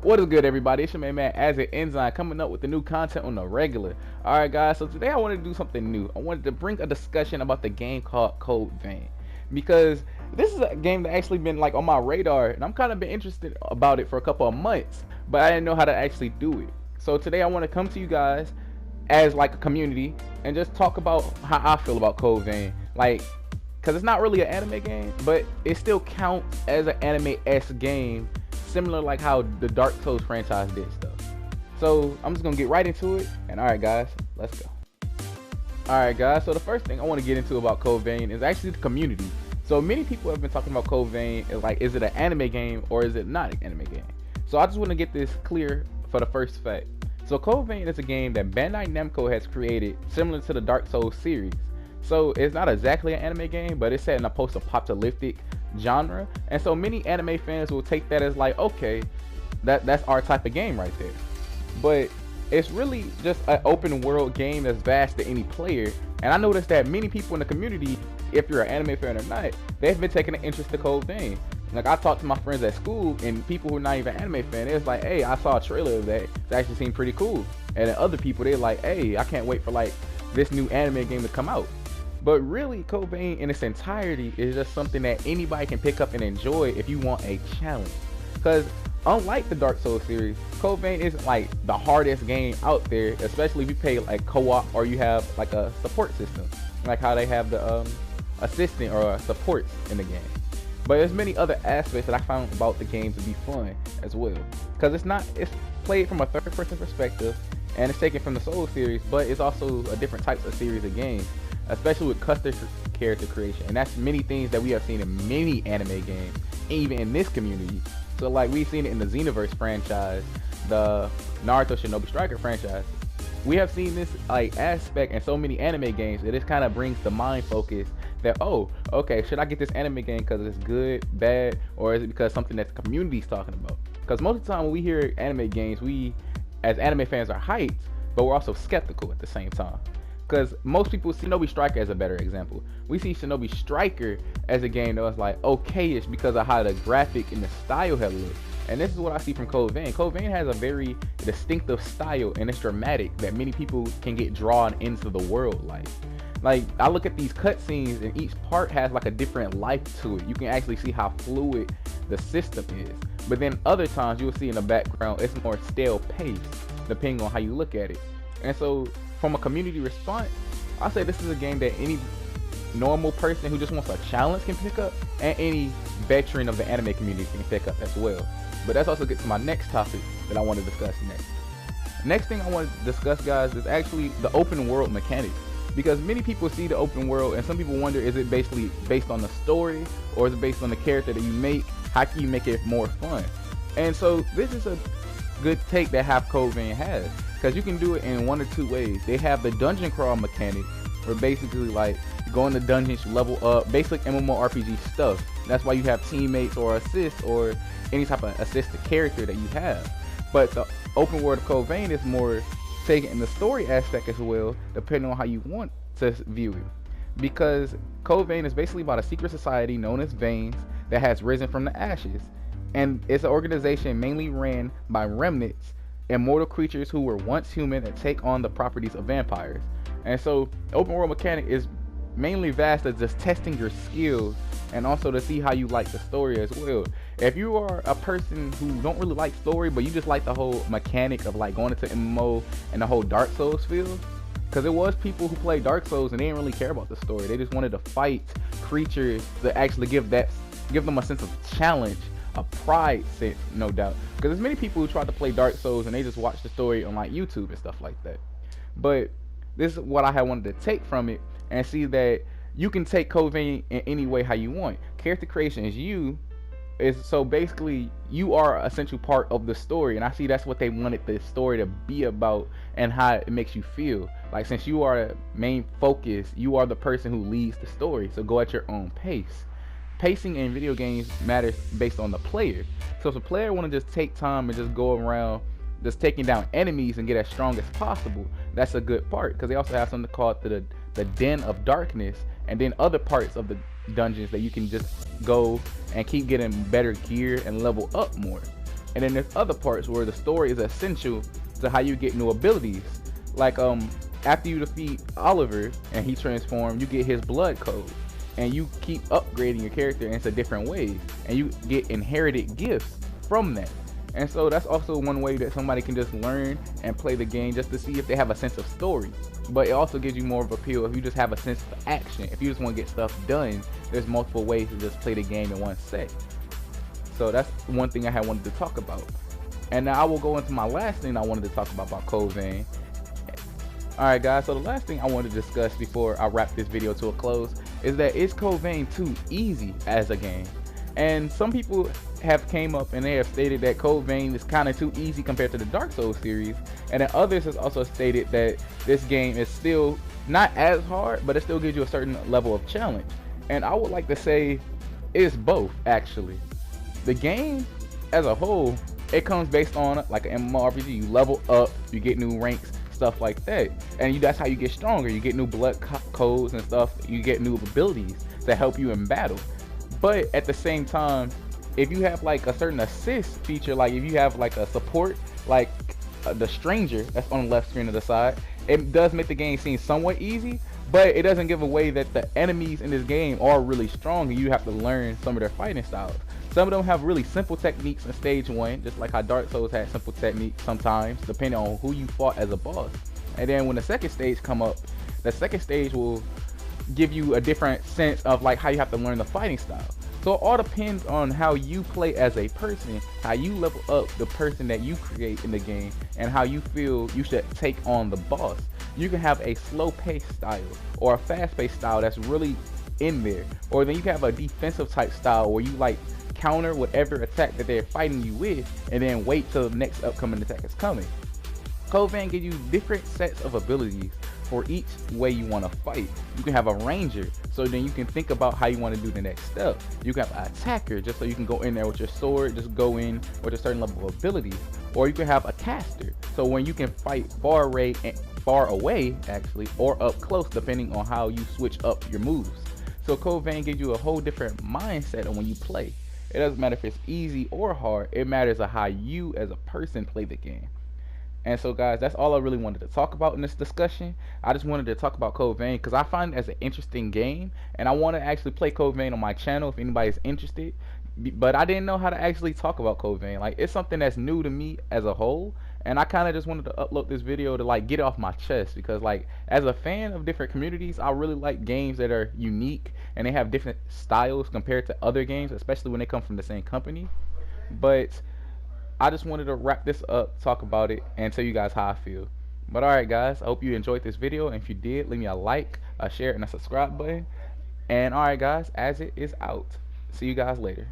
What is good, everybody? It's your main man, As It Enzyme, coming up with the new content on the regular. Alright, guys, so today I wanted to do something new. I wanted to bring a discussion about the game called Code Vein. Because this is a game that actually been like on my radar, and I'm kind of been interested about it for a couple of months, but I didn't know how to actually do it. So today I want to come to you guys as like a community and just talk about how I feel about Code Vein. Like, because it's not really an anime game, but it still counts as an anime-esque game, similar like how the Dark Souls franchise did stuff. So I'm just gonna get right into it, and alright guys, let's go. Alright guys, so the first thing I want to get into about Code Vein is actually the community. So many people have been talking about Code Vein as like, is it an anime game or is it not an anime game? So I just want to get this clear for the first fact. So Code Vein is a game that Bandai Namco has created similar to the Dark Souls series. So it's not exactly an anime game, but it's set in a post-apocalyptic genre, and so many anime fans will take that as like, okay, that's our type of game right there. But it's really just an open world game that's vast to any player, and I noticed that many people in the community, if you're an anime fan or not, they've been taking an interest to Code Vein. Like, I talked to my friends at school, and people who are not even anime fan, it's like, hey, I saw a trailer of that, it actually seemed pretty cool. And then other people, they're like, hey, I can't wait for like this new anime game to come out. But really, Code Vein in its entirety is just something that anybody can pick up and enjoy if you want a challenge. Because unlike the Dark Souls series, Code Vein isn't like the hardest game out there, especially if you play like co-op or you have like a support system, like how they have the assistant or supports in the game. But there's many other aspects that I found about the game to be fun as well. Because it's played from a third-person perspective, and it's taken from the Souls series, but it's also a different types of series of games, especially with custom character creation, and that's many things that we have seen in many anime games, even in this community. So like, we've seen it in the Xenoverse franchise, the Naruto Shinobi Striker franchise. We have seen this like aspect in so many anime games that it kind of brings the mind focus that, oh, okay, should I get this anime game because it's good, bad, or is it because something that the community's talking about? Because most of the time when we hear anime games, we as anime fans are hyped, but we're also skeptical at the same time. Because most people see Shinobi Striker as a better example. We see Shinobi Striker as a game that was like okay-ish because of how the graphic and the style had looked. And this is what I see from Code Vein. Code Vein has a very distinctive style, and it's dramatic that many people can get drawn into the world like. Like, I look at these cutscenes and each part has like a different life to it. You can actually see how fluid the system is. But then other times you'll see in the background it's more stale paced, depending on how you look at it. And so from a community response, I say this is a game that any normal person who just wants a challenge can pick up, and any veteran of the anime community can pick up as well. But that's also get to my next topic that I want to discuss next. Next thing I want to discuss, guys, is actually the open world mechanics. Because many people see the open world and some people wonder, is it basically based on the story or is it based on the character that you make? How can you make it more fun? And so this is a good take that Half Code Vein has, because you can do it in one or two ways. They have the dungeon crawl mechanic, where basically like you go in the dungeons, you level up, basic MMORPG stuff. That's why you have teammates or assists or any type of assisted character that you have. But the open world of Code Vein is more taken in the story aspect as well, depending on how you want to view it. Because Code Vein is basically about a secret society known as Veins that has risen from the ashes. And it's an organization mainly ran by remnants, immortal creatures who were once human that take on the properties of vampires. And so open world mechanic is mainly vast as just testing your skills and also to see how you like the story as well. If you are a person who don't really like story, but you just like the whole mechanic of like going into MMO and the whole Dark Souls feel, because there was people who played Dark Souls and they didn't really care about the story. They just wanted to fight creatures to actually give them a sense of challenge, a pride sense, no doubt. Because there's many people who tried to play Dark Souls and they just watch the story on like YouTube and stuff like that. But this is what I had wanted to take from it and see that you can take Code Vein in any way how you want. Character creation is so basically you are an essential part of the story, and I see that's what they wanted the story to be about and how it makes you feel. Like, since you are the main focus, you are the person who leads the story, so go at your own pace. Pacing in video games matters based on the player. So if the player want to just take time and just go around just taking down enemies and get as strong as possible, that's a good part, because they also have something called the Den of Darkness, and then other parts of the dungeons that you can just go and keep getting better gear and level up more. And then there's other parts where the story is essential to how you get new abilities. Like after you defeat Oliver and he transforms, you get his blood code, and you keep upgrading your character into different ways, and you get inherited gifts from that. And so that's also one way that somebody can just learn and play the game, just to see if they have a sense of story. But it also gives you more of appeal if you just have a sense of action. If you just want to get stuff done, there's multiple ways to just play the game in one set. So that's one thing I had wanted to talk about. And now I will go into my last thing I wanted to talk about Code Vein. Alright guys, so the last thing I wanted to discuss before I wrap this video to a close is that is Code Vein too easy as a game? And some people have came up and they have stated that Code Vein is kind of too easy compared to the Dark Souls series, and then others has also stated that this game is still not as hard, but it still gives you a certain level of challenge. And I would like to say it's both actually. The game as a whole, it comes based on like an MMORPG. You level up, you get new ranks, stuff like that, and that's how you get stronger. You get new blood codes and stuff. You get new abilities that help you in battle. But at the same time, if you have like a certain assist feature, like if you have like a support, like the stranger that's on the left screen of the side, it does make the game seem somewhat easy, but it doesn't give away that the enemies in this game are really strong and you have to learn some of their fighting styles. Some of them have really simple techniques in stage 1, just like how Dark Souls had simple techniques sometimes, depending on who you fought as a boss. And then when the second stage come up, the second stage will give you a different sense of like how you have to learn the fighting style. So it all depends on how you play as a person, how you level up the person that you create in the game, and how you feel you should take on the boss. You can have a slow paced style or a fast paced style that's really in there, or then you can have a defensive type style where you like counter whatever attack that they're fighting you with and then wait till the next upcoming attack is coming. Code Vein gives you different sets of abilities for each way you want to fight. You can have a ranger, so then you can think about how you want to do the next step. You can have an attacker, just so you can go in there with your sword, just go in with a certain level of ability. Or you can have a caster, so when you can fight far away actually, or up close, depending on how you switch up your moves. So Code Vein gives you a whole different mindset on when you play. It doesn't matter if it's easy or hard, it matters on how you as a person play the game. And so guys, that's all I really wanted to talk about in this discussion. I just wanted to talk about Code Vein because I find it as an interesting game, and I want to actually play Code Vein on my channel if anybody's interested. But I didn't know how to actually talk about Code Vein. Like, it's something that's new to me as a whole, and I kind of just wanted to upload this video to like get it off my chest, because like as a fan of different communities, I really like games that are unique and they have different styles compared to other games, especially when they come from the same company. But I just wanted to wrap this up, talk about it, and tell you guys how I feel. But alright guys, I hope you enjoyed this video, and if you did, leave me a like, a share, and a subscribe button. And alright guys, as it is out. See you guys later.